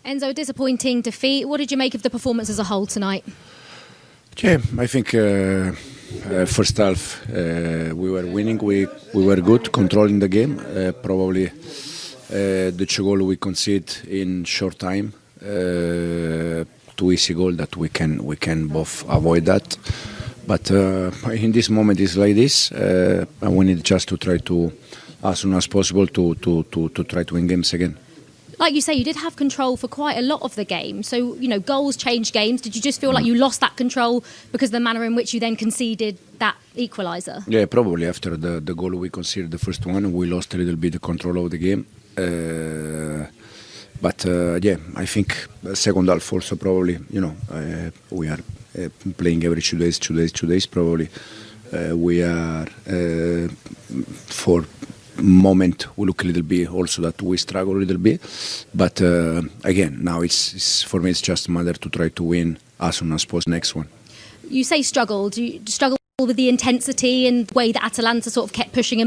Enzo, a disappointing defeat. What did you make of the performance as a whole tonight? Yeah, I think first half we were winning. We were good, controlling the game. Probably the 2 goals we conceded in short time. 2 easy goals that we can both avoid that. But in this moment it's like this. We need just to try to, as soon as possible, to try to win games again. Like you say, you did have control for quite a lot of the game. So, goals change games. Did you just feel like you lost that control because of the manner in which you then conceded that equaliser? Yeah, probably after the goal we conceded, the first one, we lost a little bit the control of the game. But I think the second half also probably, we are playing every 2 days. Probably we are for moment we look a little bit also that we struggle a little bit, but again now it's for me it's just a matter to try to win as soon as possible next one. You say struggle. Do you struggle with the intensity and the way that Atalanta sort of kept pushing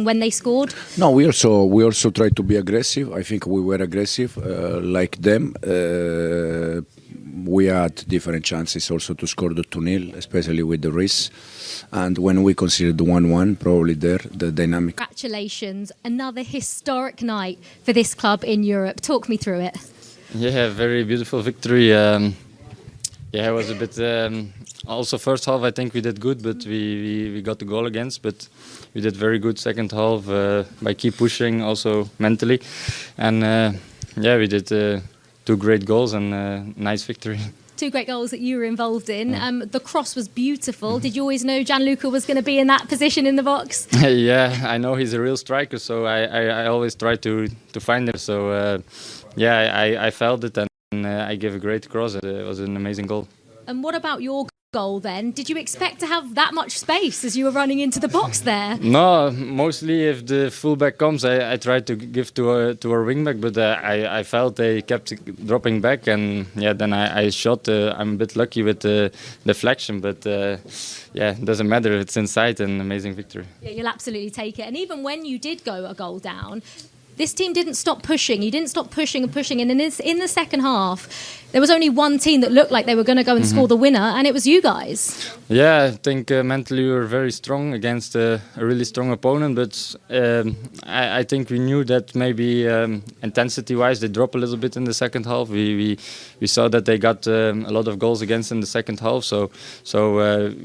when they scored? No, we also tried to be aggressive. I think we were aggressive like them. We had different chances also to score the 2-0, especially with the race. And when we considered the 1-1, probably there, the dynamic. Congratulations, another historic night for this club in Europe. Talk me through it. Yeah, very beautiful victory. It was a bit... also first half I think we did good, but we got the goal against. But we did very good second half by keep pushing, also mentally. And we did 2 great goals and nice victory. 2 great goals that you were involved in. The cross was beautiful. Did you always know Gianluca was going to be in that position in the box? Yeah, I know he's a real striker, so I always try to find him. So I felt it and I gave a great cross. It was an amazing goal. And what about your goal then? Did you expect to have that much space as you were running into the box there? No, mostly if the fullback comes, I try to give to our wingback, but I felt they kept dropping back, and then I shot. I'm a bit lucky with the deflection, but it doesn't matter. It's inside, an amazing victory. Yeah, you'll absolutely take it. And even when you did go a goal down, this team didn't stop pushing. You didn't stop pushing and pushing. And in the second half, there was only one team that looked like they were going to go and score the winner, and it was you guys. Yeah, I think mentally we were very strong against a really strong opponent. But I think we knew that maybe intensity-wise they dropped a little bit in the second half. We saw that they got a lot of goals against in the second half. So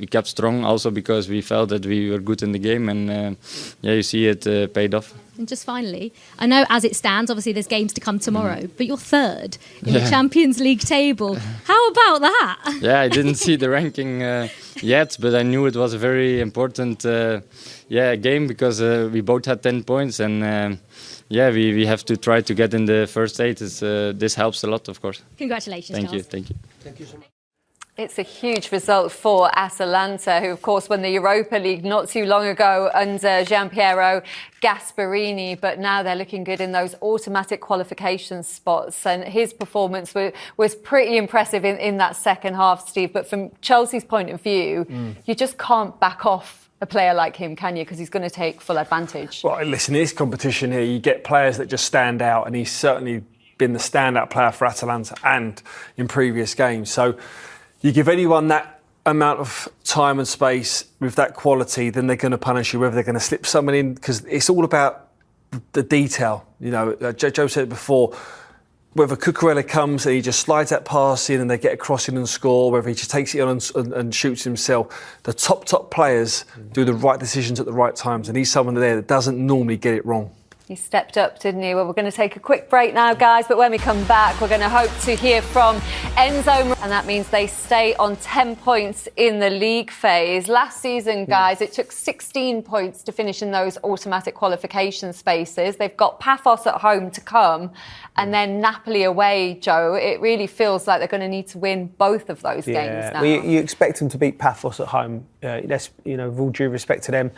we kept strong also because we felt that we were good in the game. And you see it paid off. And just finally, I know as it stands, obviously there's games to come tomorrow, but you're third in the Champions League table. How about that? Yeah, I didn't see the ranking yet, but I knew it was a very important game because we both had 10 points and we have to try to get in the first 8. This helps a lot, of course. Congratulations, Thank Charles. you. Thank you. Thank you so much. It's a huge result for Atalanta, who, of course, won the Europa League not too long ago under Gianpiero Gasperini. But now they're looking good in those automatic qualification spots. And his performance was pretty impressive in that second half, Steve. But from Chelsea's point of view, you just can't back off a player like him, can you? Because he's going to take full advantage. Well, listen, in this competition here, you get players that just stand out. And he's certainly been the standout player for Atalanta and in previous games. So you give anyone that amount of time and space with that quality, then they're going to punish you, whether they're going to slip someone in, because it's all about the detail. Joe said it before, whether Cucurella comes and he just slides that pass in and they get a cross in and score, whether he just takes it on and shoots himself, the top players do the right decisions at the right times, and he's someone there that doesn't normally get it wrong. He stepped up, didn't he? Well, we're going to take a quick break now, guys. But when we come back, we're going to hope to hear from Enzo. And that means they stay on 10 points in the league phase. Last season, guys, it took 16 points to finish in those automatic qualification spaces. They've got Paphos at home to come and then Napoli away, Joe. It really feels like they're going to need to win both of those games now. Well, you expect them to beat Paphos at home. With all due respect to them.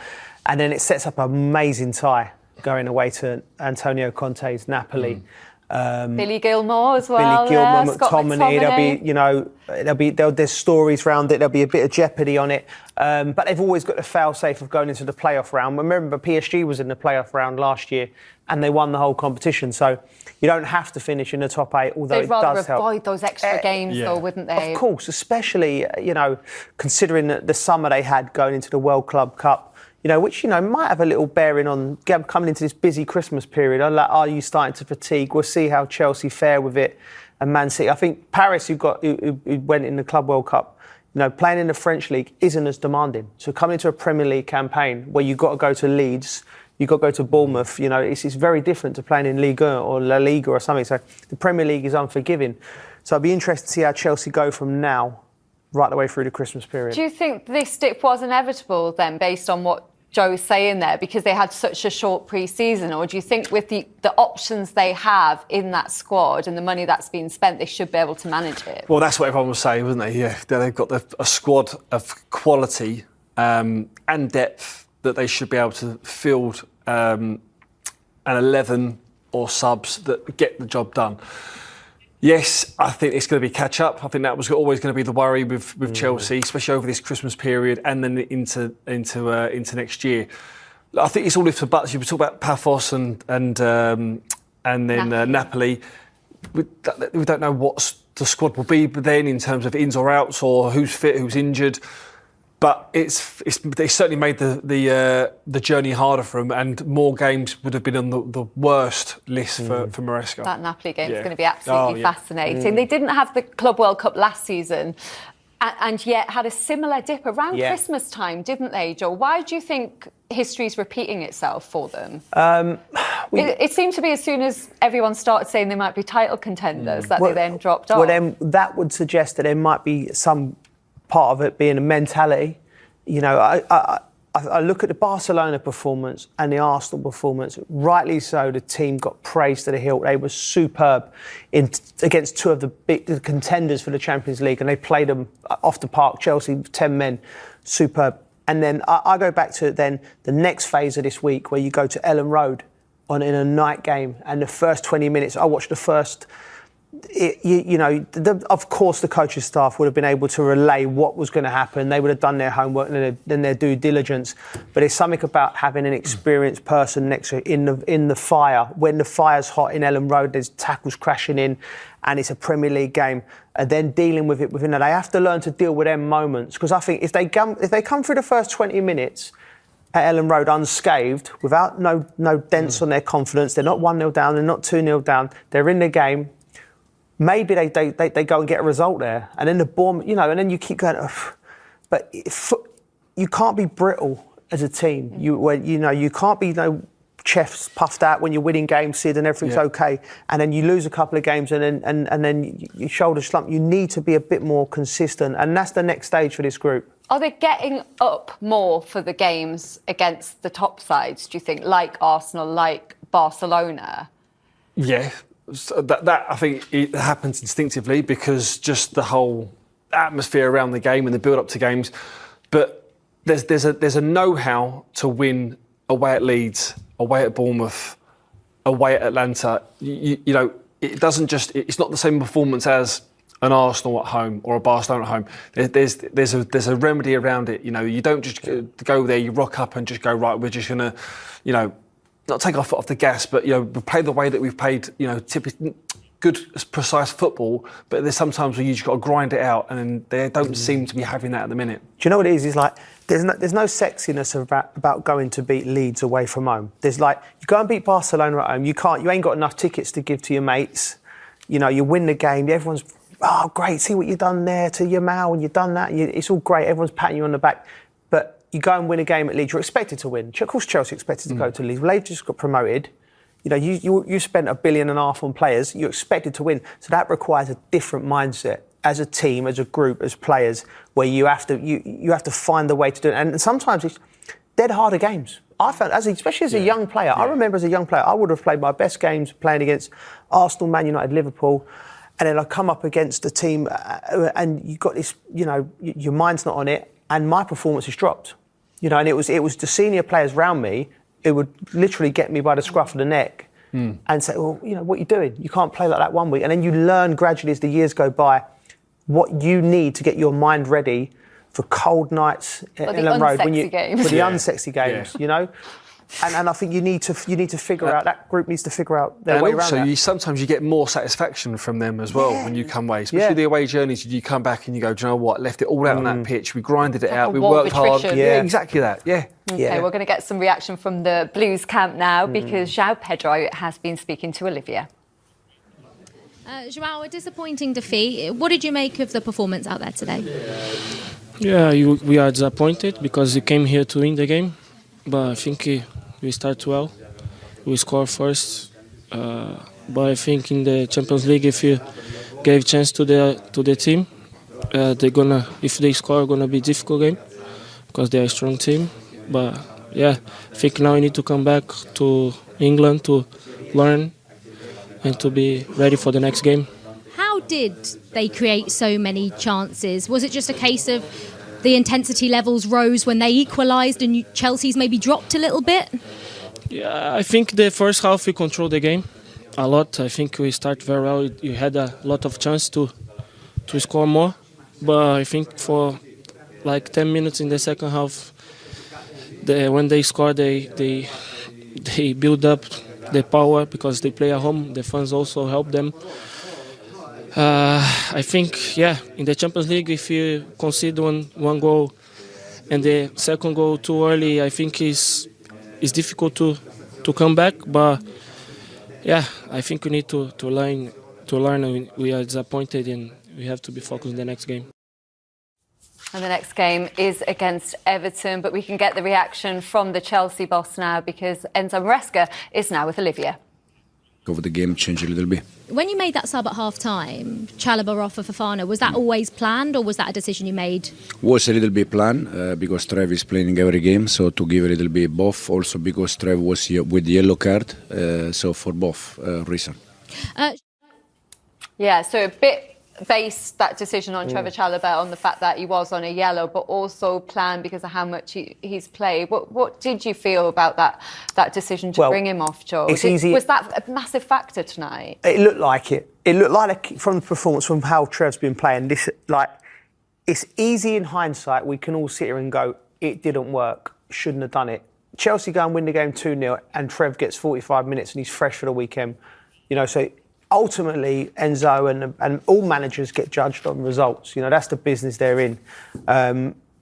And then it sets up an amazing tie going away to Antonio Conte's Napoli. Billy Gilmore as well. Billy Gilmore, McTominay. There's stories around it. There'll be a bit of jeopardy on it. But they've always got the fail-safe of going into the playoff round. Remember, PSG was in the playoff round last year and they won the whole competition. So You don't have to finish in the top 8, although They'd it rather does help. avoid those extra games, though, wouldn't they? Of course, especially, considering the summer they had going into the World Club Cup, which, might have a little bearing on coming into this busy Christmas period. Are you starting to fatigue? We'll see how Chelsea fare with it and Man City. I think Paris, who went in the Club World Cup, playing in the French League isn't as demanding. So coming into a Premier League campaign where you've got to go to Leeds, you've got to go to Bournemouth, it's very different to playing in Ligue 1 or La Liga or something. So the Premier League is unforgiving. So I'd be interested to see how Chelsea go from now right the way through the Christmas period. Do you think this dip was inevitable then, based on what Joe's saying there, because they had such a short pre-season? Or do you think with the options they have in that squad and the money that's been spent, they should be able to manage it? Well, that's what everyone was saying, wasn't they? Yeah, they've got a squad of quality and depth that they should be able to field an 11 or subs that get the job done. Yes, I think it's going to be catch-up. I think that was always going to be the worry with Chelsea, especially over this Christmas period and then into next year. I think it's all ifs and buts. You were talking about Paphos and then Napoli. We don't know what the squad will be then in terms of ins or outs or who's fit, who's injured. But they certainly made the journey harder for them, and more games would have been on the worst list for Maresca. That Napoli game is going to be absolutely fascinating. They didn't have the Club World Cup last season, and yet had a similar dip around Christmas time, didn't they, Joe? Why do you think history's repeating itself for them? It seemed to be as soon as everyone started saying they might be title contenders that they then dropped off. Well, then that would suggest that there might be some part of it being a mentality. I look at the Barcelona performance and the Arsenal performance. Rightly so, the team got praised to the hilt. They were superb against two of the big contenders for the Champions League, and they played them off the park. Chelsea, 10 men, superb. And then I go back to then the next phase of this week, where you go to Ellen Road in a night game, and the first 20 minutes, I watched the first. Of course, the coaching staff would have been able to relay what was going to happen. They would have done their homework and then their due diligence. But there's something about having an experienced person next to you in the fire. When the fire's hot in Ellen Road, there's tackles crashing in, and it's a Premier League game. And then dealing with it within it, they have to learn to deal with them moments. Because I think if they come through the first 20 minutes at Ellen Road unscathed, without no dents on their confidence, they're not 1-0 down, they're not 2-0 down, they're in the game. Maybe they go and get a result there, and then the Bournemouth, and then you keep going. But you can't be brittle as a team. You can't be chests puffed out when you're winning games, Sid, and everything's okay, and then you lose a couple of games, and then you shoulder slump. You need to be a bit more consistent, and that's the next stage for this group. Are they getting up more for the games against the top sides, do you think, like Arsenal, like Barcelona? Yeah. So that I think it happens instinctively, because just the whole atmosphere around the game and the build-up to games. But there's a know-how to win away at Leeds, away at Bournemouth, away at Atlanta. It doesn't just. It's not the same performance as an Arsenal at home or a Barcelona at home. There's a remedy around it. You don't just go there, you rock up and just go, right, we're just gonna, not take our foot off the gas, but we play the way that we've played, typically good, precise football. But there's sometimes where you just got to grind it out, and they don't seem to be having that at the minute. Do you know what it is? It's like there's no sexiness about going to beat Leeds away from home. There's you go and beat Barcelona at home. You ain't got enough tickets to give to your mates. You win the game. Everyone's great. See what you've done there to Yamal, and you've done that. It's all great. Everyone's patting you on the back, but you go and win a game at Leeds, you're expected to win. Of course, Chelsea expected to go to Leeds. Well, they've just got promoted. You spent $1.5 billion on players. You're expected to win. So that requires a different mindset as a team, as a group, as players, where you have to find the way to do it. And sometimes it's dead harder games. I found, especially as a young player, I remember as a young player, I would have played my best games playing against Arsenal, Man United, Liverpool. And then I come up against a team and you got this, your mind's not on it, and my performance has dropped. And it was the senior players around me who would literally get me by the scruff of the neck and say, well, what are you doing? You can't play like that one week. And then you learn gradually as the years go by what you need to get your mind ready for cold nights at Ellen Road. Games. For the unsexy games, And I think you need to figure out, that group needs to figure out their way around that. And also, sometimes you get more satisfaction from them as well when you come away. Especially the away journeys, you come back and you go, do you know what, left it all out on that pitch, we grinded it out, we worked hard. Yeah, exactly that, Okay, we're going to get some reaction from the Blues camp now because João Pedro has been speaking to Olivia. João, a disappointing defeat. What did you make of the performance out there today? Yeah, we are disappointed because we came here to win the game, but I think we start well. We score first, but I think in the Champions League, if you gave chance to the team, if they score, gonna be a difficult game because they are a strong team. But yeah, I think now we need to come back to England to learn and to be ready for the next game. How did they create so many chances? Was it just a case of the intensity levels rose when they equalised and Chelsea's maybe dropped a little bit? Yeah, I think the first half we controlled the game a lot. I think we started very well. You had a lot of chance to score more, but I think for like 10 minutes in the second half, when they scored, they build up the power because they play at home. The fans also help them. I think, in the Champions League, if you concede one goal and the second goal too early, I think it's difficult to come back. But I think we need to learn. And we are disappointed, and we have to be focused on the next game. And the next game is against Everton, but we can get the reaction from the Chelsea boss now because Enzo Maresca is now with Olivia. Over the game changed a little bit. When you made that sub at half-time, Chalobah off for Fofana, was that always planned or was that a decision you made? Was a little bit planned because Trev is playing every game, so to give a little bit both. Also because Trev was with the yellow card, so for both reasons. So a bit based that decision on Trevor Chalobah on the fact that he was on a yellow, but also planned because of how much he's played. What did you feel about that decision to bring him off, George? Was that a massive factor tonight? It looked like it. It looked like from the performance, from how Trev's been playing. It's easy in hindsight. We can all sit here and go, it didn't work. Shouldn't have done it. Chelsea go and win the game 2-0, and Trev gets 45 minutes and he's fresh for the weekend. So ultimately, Enzo and all managers get judged on results. That's the business they're in.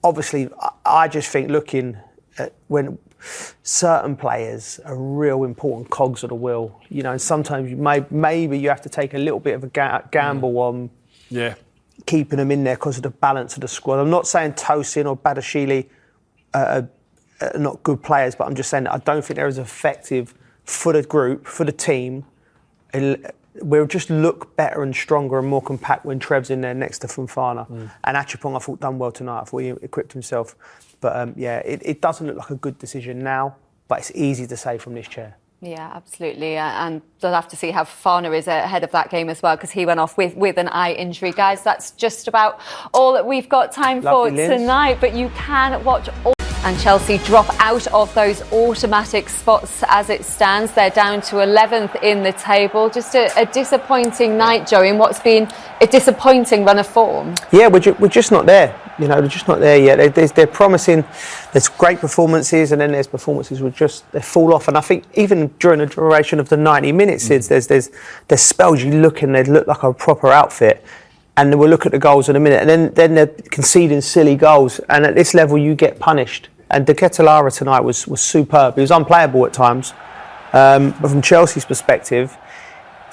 Obviously, I just think looking at when certain players are real important cogs of the wheel, and sometimes maybe you have to take a little bit of a gamble on keeping them in there because of the balance of the squad. I'm not saying Tosin or Badashili are not good players, but I'm just saying that I don't think they're as effective for the group, for the team. We'll just look better and stronger and more compact when Trev's in there next to Fofana. And Achapong, I thought, done well tonight. I thought he equipped himself. But it doesn't look like a good decision now, but it's easy to say from this chair. Yeah, absolutely. And they'll have to see how Fofana is ahead of that game as well, because he went off with an eye injury. Guys, that's just about all that we've got time for tonight. But you can watch all. And Chelsea drop out of those automatic spots as it stands. They're down to 11th in the table. Just a disappointing night, Joey, in what's been a disappointing run of form. Yeah, we're just not there. They're just not there yet. They're promising. There's great performances, and then there's performances they fall off. And I think even during the duration of the 90 minutes, there's spells you look and they look like a proper outfit. And then we'll look at the goals in a minute. And then they're conceding silly goals. And at this level, you get punished. And De Ketelaere tonight was superb. He was unplayable at times. But from Chelsea's perspective,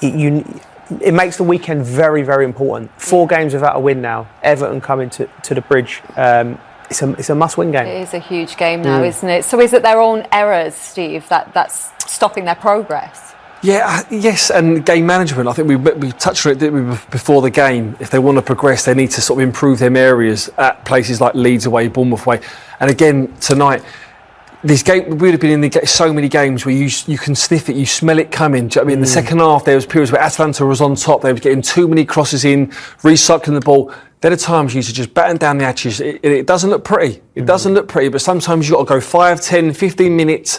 it makes the weekend very, very important. 4 games without a win now. Everton coming to the bridge. It's a must-win game. It is a huge game now, isn't it? So is it their own errors, Steve, that's stopping their progress? Yes, and game management. I think we touched on it, didn't we, before the game. If they want to progress, they need to sort of improve them areas at places like Leeds away, Bournemouth away. And again, tonight, this game, we would have been in so many games where you can sniff it, you smell it coming. Do you know what I mean? In the second half, there was periods where Atalanta was on top. They were getting too many crosses in, recycling the ball. There are times you should just batten down the hatches. It doesn't look pretty. It doesn't look pretty, but sometimes you've got to go 5, 10, 15 minutes,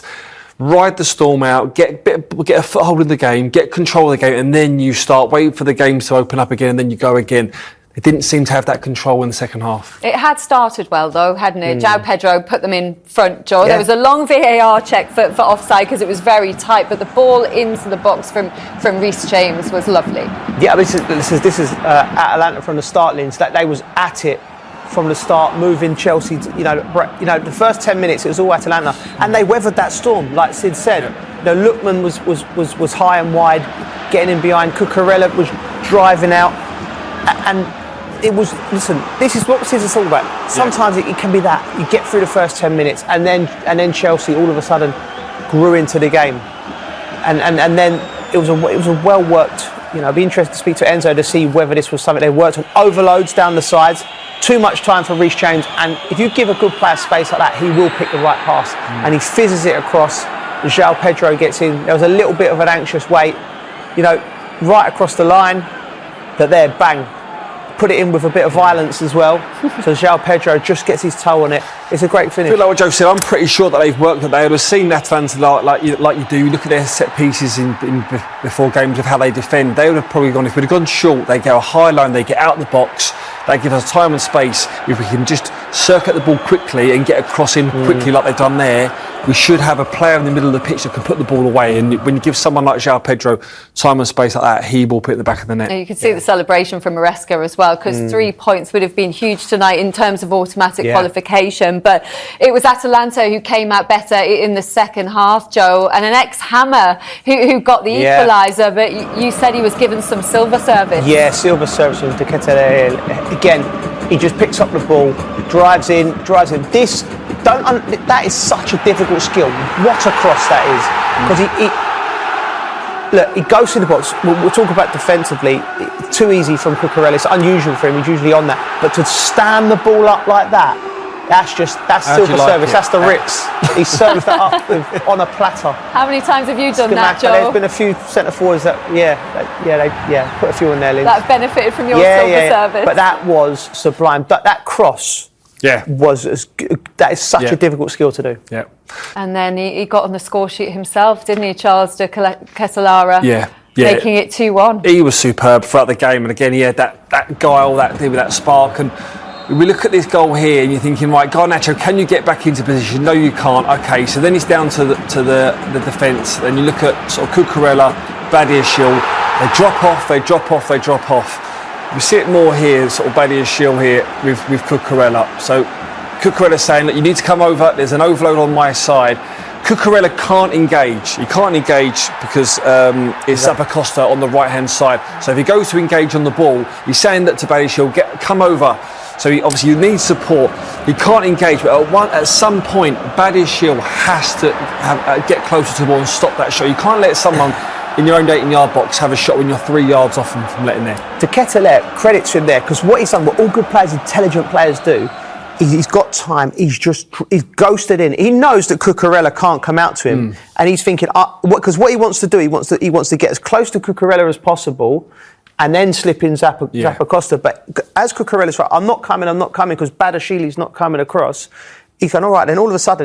ride the storm out, get a foothold in the game, get control of the game, and then you start, wait for the games to open up again, and then you go again. It didn't seem to have that control in the second half. It had started well, though, hadn't it? João Pedro put them in front, Joel. Yeah. There was a long VAR check for offside because it was very tight, but the ball into the box from Reece James was lovely. Yeah, this is Atalanta from the start, Linz. That they was at it from the start, moving Chelsea. The first 10 minutes it was all Atalanta, and they weathered that storm, like Sid said. Lookman was high and wide, getting in behind. Cucurella was driving out, and it was. Listen, this is what Sid's all about. Sometimes it can be that you get through the first 10 minutes, and then Chelsea all of a sudden grew into the game, and then it was a well worked. I'd be interested to speak to Enzo to see whether this was something they worked on. Overloads down the sides, too much time for Reece James, and if you give a good player space like that, he will pick the right pass, and he fizzes it across. João Pedro gets in. There was a little bit of an anxious wait, right across the line, but there, bang, put it in with a bit of violence as well. So João Pedro just gets his toe on it. It's a great finish. I feel like what Joe said, I'm pretty sure that they've worked that. They would have seen Atalanta like you do. You look at their set pieces in before games of how they defend. They would have probably gone, if we'd have gone short, they go a high line, they get out of the box, they give us time and space. If we can just circuit the ball quickly and get across in quickly like they've done there, we should have a player in the middle of the pitch that can put the ball away. And when you give someone like João Pedro time and space like that, he will put it at the back of the net. You can see the celebration from Maresca as well, because 3 points would have been huge tonight in terms of automatic qualification. But it was Atalanta who came out better in the second half, Joe, and an ex-Hammer who got the equaliser, but you said he was given some silver service. Yeah, silver service from De Ketelaere. Again, he just picks up the ball, drives in. That is such a difficult skill. What a cross that is. Because he goes to the box. We'll talk about defensively. Too easy from Cucurella. It's unusual for him. He's usually on that. But to stand the ball up like that, that's silver service. That's the Ritz. He serves that up on a platter. How many times have you done that, Joe? There's been a few centre forwards that, they put a few in there, Liz. That benefited from your silver service. But that was sublime. That cross. That is such a difficult skill to do. Yeah. And then he got on the score sheet himself, didn't he, Charles de Ketelaere? Yeah. Making it 2-1. He was superb throughout the game, and again he had that guile, that spark. And we look at this goal here, and you're thinking, right, Garnacho, can you get back into position? No, you can't. Okay, so then it's down to the defence. Then you look at sort of Cucurella, Badiashile. They drop off. We see it more here, sort of Badiashile here with Cucurella. So Cucurella's saying that you need to come over. There's an overload on my side. Cucurella can't engage. He can't engage because it's Zappacosta on the right-hand side. So if he goes to engage on the ball, he's saying that to Badiashile, come over. So you need support. He can't engage, but at some point, Badiashile has to get closer to the ball and stop that shot. You can't let someone in your own 18-yard box have a shot when you're 3 yards off from letting there. De Ketelaere, credit to him there, because what he's done, what all good players, intelligent players do, he's got time. He's ghosted in. He knows that Cucurella can't come out to him, and he's thinking, because what he wants to do, he wants to get as close to Cucurella as possible, and then slip in Zappacosta. But as Cucurella's right, I'm not coming, because Badiashile's not coming across. He's going, all right, then all of a sudden,